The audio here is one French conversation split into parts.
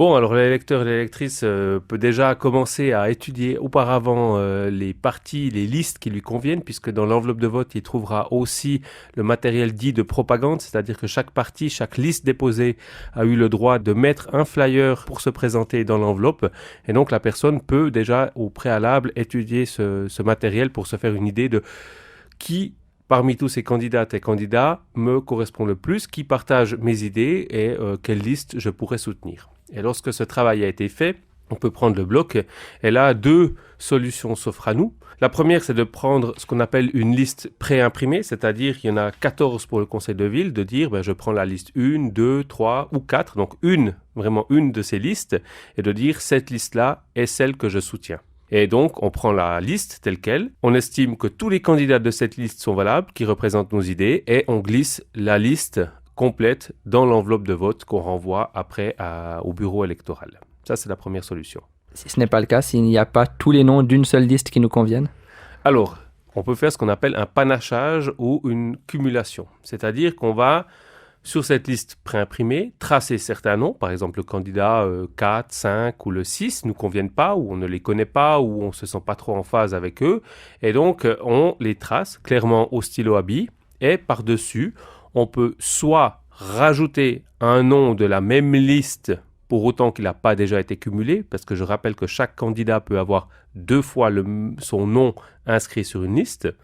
Bon, alors l'électeur et l'électrice peut déjà commencer à étudier auparavant les parties, les listes qui lui conviennent, puisque dans l'enveloppe de vote, il trouvera aussi le matériel dit de propagande, c'est-à-dire que chaque partie, chaque liste déposée a eu le droit de mettre un flyer pour se présenter dans l'enveloppe. Et donc la personne peut déjà au préalable étudier ce matériel pour se faire une idée de qui parmi tous ces candidates et candidats me correspond le plus, qui partage mes idées et quelle liste je pourrais soutenir. Et lorsque ce travail a été fait, on peut prendre le bloc et là, deux solutions s'offrent à nous. La première, c'est de prendre ce qu'on appelle une liste pré-imprimée, c'est-à-dire qu'il y en a 14 pour le conseil de ville, de dire je prends la liste 1, 2, 3 ou 4, donc vraiment une de ces listes, et de dire cette liste-là est celle que je soutiens. Et donc, on prend la liste telle qu'elle, on estime que tous les candidats de cette liste sont valables, qui représentent nos idées, et on glisse la liste complète dans l'enveloppe de vote qu'on renvoie après au bureau électoral. Ça, c'est la première solution. Si ce n'est pas le cas, s'il n'y a pas tous les noms d'une seule liste qui nous conviennent? Alors, on peut faire ce qu'on appelle un panachage ou une cumulation. C'est-à-dire qu'on va, sur cette liste préimprimée, tracer certains noms. Par exemple, le candidat 4, 5 ou le 6 ne nous conviennent pas, ou on ne les connaît pas, ou on ne se sent pas trop en phase avec eux. Et donc, on les trace clairement au stylo à billes. Et par-dessus, on peut soit rajouter un nom de la même liste pour autant qu'il n'a pas déjà été cumulé, parce que je rappelle que chaque candidat peut avoir 2 fois son nom inscrit sur une liste.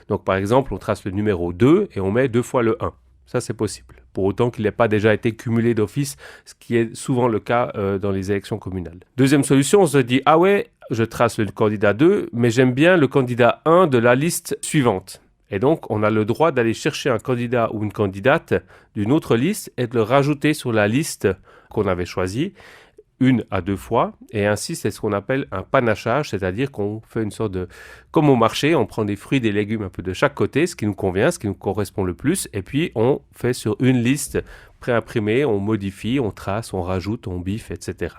Donc par exemple, on trace le numéro 2 et on met 2 fois le 1. Ça, c'est possible, pour autant qu'il n'ait pas déjà été cumulé d'office, ce qui est souvent le cas dans les élections communales. Deuxième solution, on se dit, ah ouais, je trace le candidat 2, mais j'aime bien le candidat 1 de la liste suivante. Et donc, on a le droit d'aller chercher un candidat ou une candidate d'une autre liste et de le rajouter sur la liste qu'on avait choisie, 1 à 2 fois. Et ainsi, c'est ce qu'on appelle un panachage, c'est-à-dire qu'on fait une sorte de... Comme au marché, on prend des fruits, des légumes un peu de chaque côté, ce qui nous convient, ce qui nous correspond le plus. Et puis, on fait sur une liste préimprimée, on modifie, on trace, on rajoute, on biffe, etc.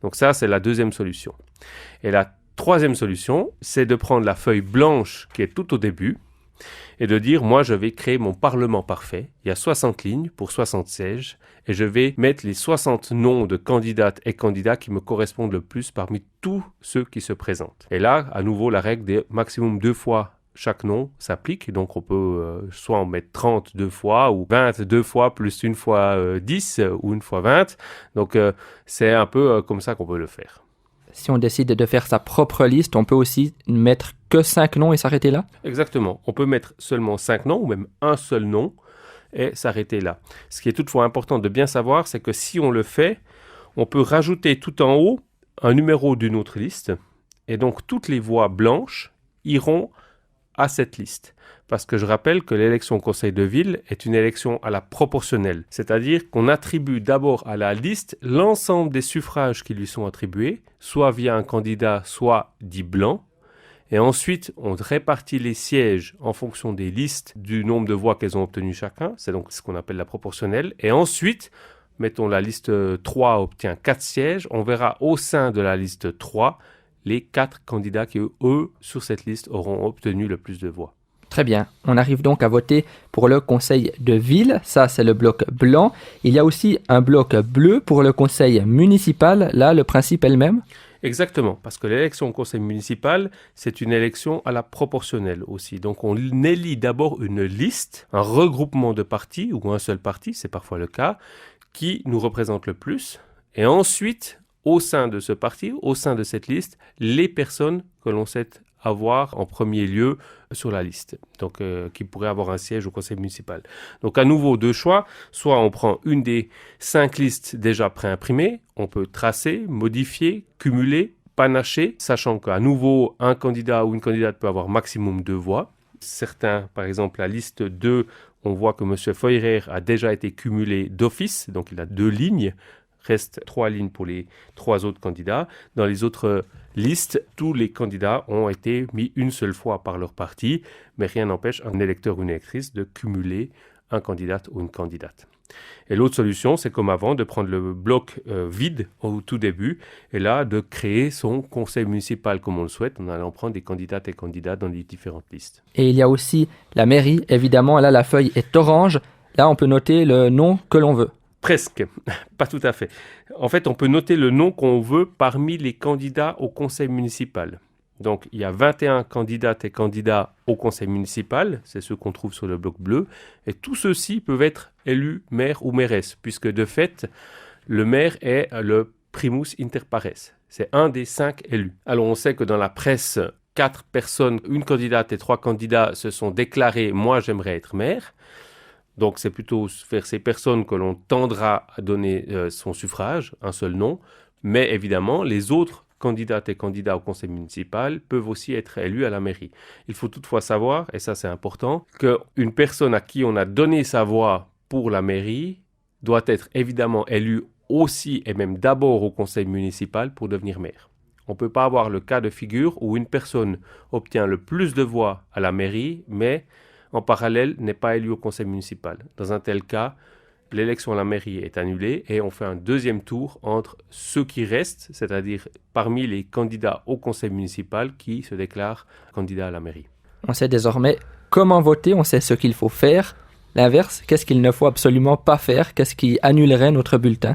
Donc ça, c'est la deuxième solution. Et la troisième solution, c'est de prendre la feuille blanche qui est tout au début, et de dire, moi, je vais créer mon parlement parfait. Il y a 60 lignes pour 60 sièges et je vais mettre les 60 noms de candidates et candidats qui me correspondent le plus parmi tous ceux qui se présentent. Et là, à nouveau, la règle des maximum 2 fois chaque nom s'applique. Donc, on peut soit en mettre 30 2 fois ou 20 2 fois plus une fois 10 ou une fois 20. Donc, c'est un peu comme ça qu'on peut le faire. Si on décide de faire sa propre liste, on peut aussi mettre que 5 noms et s'arrêter là? Exactement. On peut mettre seulement 5 noms ou même un seul nom et s'arrêter là. Ce qui est toutefois important de bien savoir, c'est que si on le fait, on peut rajouter tout en haut un numéro d'une autre liste et donc toutes les voix blanches iront à cette liste. Parce que je rappelle que l'élection au conseil de ville est une élection à la proportionnelle. C'est-à-dire qu'on attribue d'abord à la liste l'ensemble des suffrages qui lui sont attribués, soit via un candidat, soit dit blanc. Et ensuite, on répartit les sièges en fonction des listes, du nombre de voix qu'elles ont obtenues chacun. C'est donc ce qu'on appelle la proportionnelle. Et ensuite, mettons la liste 3 obtient 4 sièges. On verra au sein de la liste 3 les 4 candidats qui, eux, sur cette liste, auront obtenu le plus de voix. Très bien. On arrive donc à voter pour le conseil de ville. Ça, c'est le bloc blanc. Il y a aussi un bloc bleu pour le conseil municipal. Là, le principe est le même? Exactement, parce que l'élection au conseil municipal, c'est une élection à la proportionnelle aussi. Donc on élit d'abord une liste, un regroupement de partis, ou un seul parti, c'est parfois le cas, qui nous représente le plus. Et ensuite, au sein de ce parti, au sein de cette liste, les personnes que l'on sait avoir en premier lieu sur la liste, donc qui pourrait avoir un siège au conseil municipal. Donc à nouveau 2 choix, soit on prend une des 5 listes déjà préimprimées, on peut tracer, modifier, cumuler, panacher, sachant qu'à nouveau un candidat ou une candidate peut avoir maximum 2 voix. Certains, par exemple la liste 2, on voit que M. Feurer a déjà été cumulé d'office, donc il a 2 lignes, reste 3 lignes pour les 3 autres candidats. Dans les autres listes, tous les candidats ont été mis une seule fois par leur parti, mais rien n'empêche un électeur ou une électrice de cumuler un candidat ou une candidate. Et l'autre solution, c'est comme avant, de prendre le bloc vide au tout début, et là, de créer son conseil municipal comme on le souhaite, en allant prendre des candidates et candidats dans les différentes listes. Et il y a aussi la mairie, évidemment, là, la feuille est orange. Là, on peut noter le nom que l'on veut. Presque, pas tout à fait. En fait, on peut noter le nom qu'on veut parmi les candidats au conseil municipal. Donc, il y a 21 candidates et candidats au conseil municipal, c'est ceux qu'on trouve sur le bloc bleu, et tous ceux-ci peuvent être élus maire ou mairesse, puisque de fait, le maire est le primus inter pares. C'est un des 5 élus. Alors, on sait que dans la presse, 4 personnes, une candidate et 3 candidats se sont déclarés « moi, j'aimerais être maire ». Donc, c'est plutôt vers ces personnes que l'on tendra à donner son suffrage, un seul nom. Mais évidemment, les autres candidates et candidats au conseil municipal peuvent aussi être élus à la mairie. Il faut toutefois savoir, et ça c'est important, qu'une personne à qui on a donné sa voix pour la mairie doit être évidemment élue aussi et même d'abord au conseil municipal pour devenir maire. On ne peut pas avoir le cas de figure où une personne obtient le plus de voix à la mairie, mais en parallèle n'est pas élu au conseil municipal. Dans un tel cas, l'élection à la mairie est annulée et on fait un deuxième tour entre ceux qui restent, c'est-à-dire parmi les candidats au conseil municipal qui se déclarent candidats à la mairie. On sait désormais comment voter, on sait ce qu'il faut faire. L'inverse, qu'est-ce qu'il ne faut absolument pas faire? Qu'est-ce qui annulerait notre bulletin?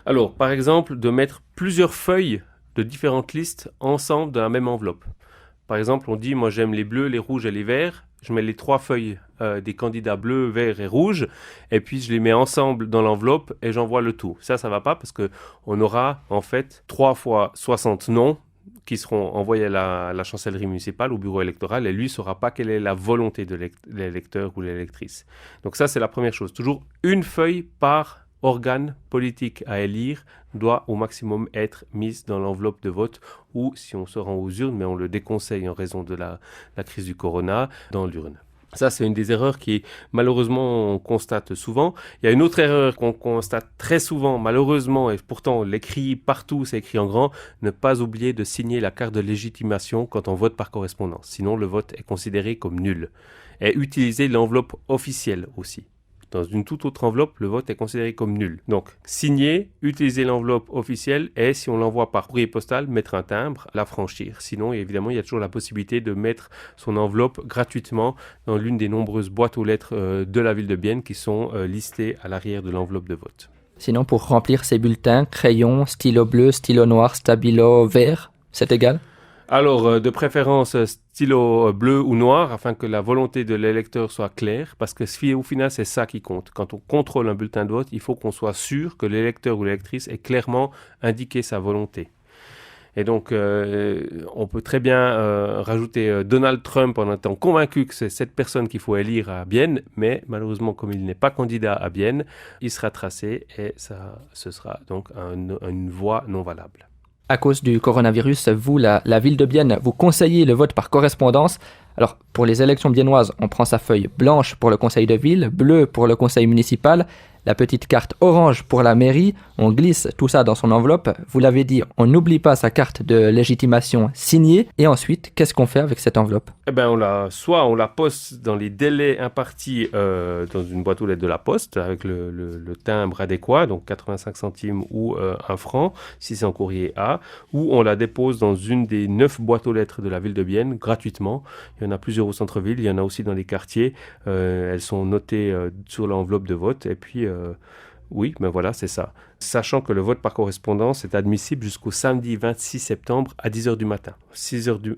Alors, par exemple, de mettre plusieurs feuilles de différentes listes ensemble dans la même enveloppe. Par exemple, on dit, moi j'aime les bleus, les rouges et les verts. Je mets les 3 feuilles des candidats bleus, verts et rouges, et puis je les mets ensemble dans l'enveloppe et j'envoie le tout. Ça va pas parce qu'on aura en fait 3 fois 60 noms qui seront envoyés à la chancellerie municipale, au bureau électoral, et lui ne saura pas quelle est la volonté de l'électeur ou l'électrice. Donc ça, c'est la première chose. Toujours une feuille par organe politique à élire doit au maximum être mise dans l'enveloppe de vote ou, si on se rend aux urnes, mais on le déconseille en raison de la crise du corona, dans l'urne. Ça, c'est une des erreurs qui, malheureusement, on constate souvent. Il y a une autre erreur qu'on constate très souvent, malheureusement, et pourtant on l'écrit partout, c'est écrit en grand, ne pas oublier de signer la carte de légitimation quand on vote par correspondance. Sinon, le vote est considéré comme nul. Et utiliser l'enveloppe officielle aussi. Dans une toute autre enveloppe, le vote est considéré comme nul. Donc, signer, utiliser l'enveloppe officielle et, si on l'envoie par courrier postal, mettre un timbre, la franchir. Sinon, évidemment, il y a toujours la possibilité de mettre son enveloppe gratuitement dans l'une des nombreuses boîtes aux lettres de la ville de Bienne qui sont listées à l'arrière de l'enveloppe de vote. Sinon, pour remplir ces bulletins, crayon, stylo bleu, stylo noir, stabilo vert, c'est égal? Alors, de préférence, stylo bleu ou noir, afin que la volonté de l'électeur soit claire, parce que au final, c'est ça qui compte. Quand on contrôle un bulletin de vote, il faut qu'on soit sûr que l'électeur ou l'électrice ait clairement indiqué sa volonté. Et donc, on peut très bien rajouter Donald Trump en étant convaincu que c'est cette personne qu'il faut élire à Bienne, mais malheureusement, comme il n'est pas candidat à Bienne, il sera tracé et ce sera donc une voix non valable. À cause du coronavirus, vous, la ville de Bienne, vous conseillez le vote par correspondance. Alors, pour les élections biennoises, on prend sa feuille blanche pour le conseil de ville, bleue pour le conseil municipal, la petite carte orange pour la mairie, on glisse tout ça dans son enveloppe. Vous l'avez dit, on n'oublie pas sa carte de légitimation signée. Et ensuite, qu'est-ce qu'on fait avec cette enveloppe? Eh ben, on la poste dans les délais impartis dans une boîte aux lettres de la poste avec le timbre adéquat, donc 85 centimes ou 1 franc, si c'est en courrier A, ou on la dépose dans une des 9 boîtes aux lettres de la ville de Bienne gratuitement. Il y en a plusieurs au centre-ville, il y en a aussi dans les quartiers. Elles sont notées sur l'enveloppe de vote et puis oui, mais voilà, c'est ça. Sachant que le vote par correspondance est admissible jusqu'au samedi 26 septembre à 10h du matin.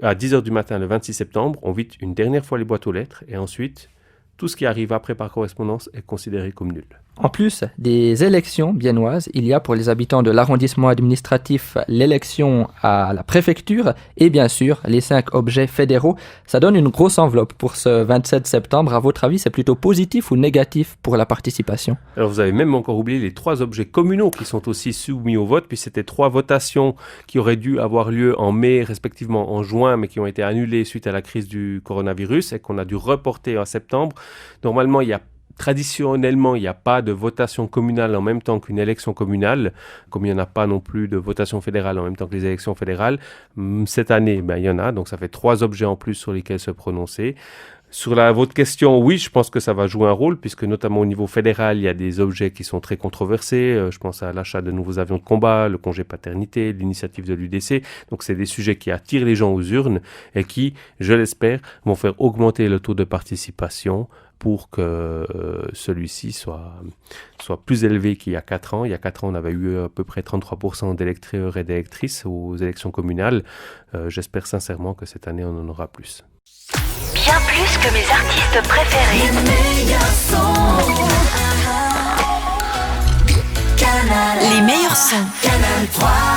À 10h du matin le 26 septembre, on vide une dernière fois les boîtes aux lettres et ensuite, tout ce qui arrive après par correspondance est considéré comme nul. En plus des élections biennoises, il y a pour les habitants de l'arrondissement administratif l'élection à la préfecture et bien sûr les 5 objets fédéraux. Ça donne une grosse enveloppe pour ce 27 septembre. À votre avis, c'est plutôt positif ou négatif pour la participation? Alors vous avez même encore oublié les 3 objets communaux qui sont aussi soumis au vote, puis c'était 3 votations qui auraient dû avoir lieu en mai, respectivement en juin, mais qui ont été annulées suite à la crise du coronavirus et qu'on a dû reporter en septembre. Normalement, Traditionnellement, il n'y a pas de votation communale en même temps qu'une élection communale, comme il n'y en a pas non plus de votation fédérale en même temps que les élections fédérales. Cette année, il y en a, donc ça fait 3 objets en plus sur lesquels se prononcer. Sur votre question, oui, je pense que ça va jouer un rôle, puisque notamment au niveau fédéral, il y a des objets qui sont très controversés. Je pense à l'achat de nouveaux avions de combat, le congé paternité, l'initiative de l'UDC. Donc, c'est des sujets qui attirent les gens aux urnes et qui, je l'espère, vont faire augmenter le taux de participation pour que celui-ci soit plus élevé qu'il y a 4 ans. Il y a 4 ans, on avait eu à peu près 33% d'électeurs et d'électrices aux élections communales. J'espère sincèrement que cette année, on en aura plus. Bien plus que mes artistes préférés. Les meilleurs sons. Canal 3.